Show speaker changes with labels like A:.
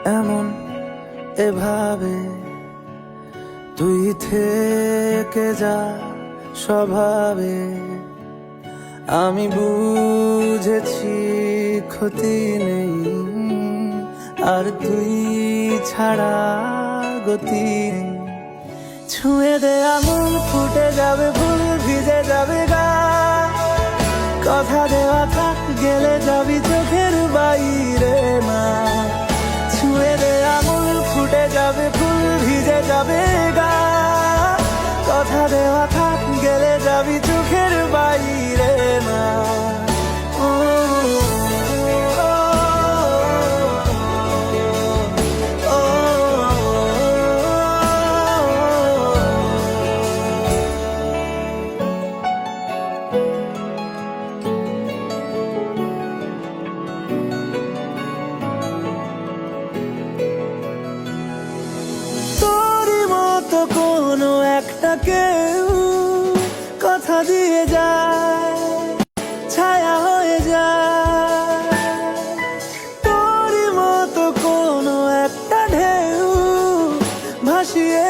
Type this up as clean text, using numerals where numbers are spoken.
A: এমন এভাবে তুই থেকে যা স্বভাবে। আমি বুঝেছি ক্ষতি নেই আর তুই ছাড়া গতি নেই। ছুঁয়ে দে আমন ফুটে যাবে ফুল ভিজে যাবে গা। কথা দেওয়া থাক গেলে যাবি চোখের বাইরে না। ছুঁয়ে দে আমন ফুটে যাবে ফুল ভিজে যাবে গা। কথা দেওয়া থাক গেলে যাবি চোখের বাইরে না। কোনো একটা কেউ কথা দিয়ে যায়, ছায়া হয়ে যায়। তোরই মতো কোনো একটা ঢেউ ভাসিয়ে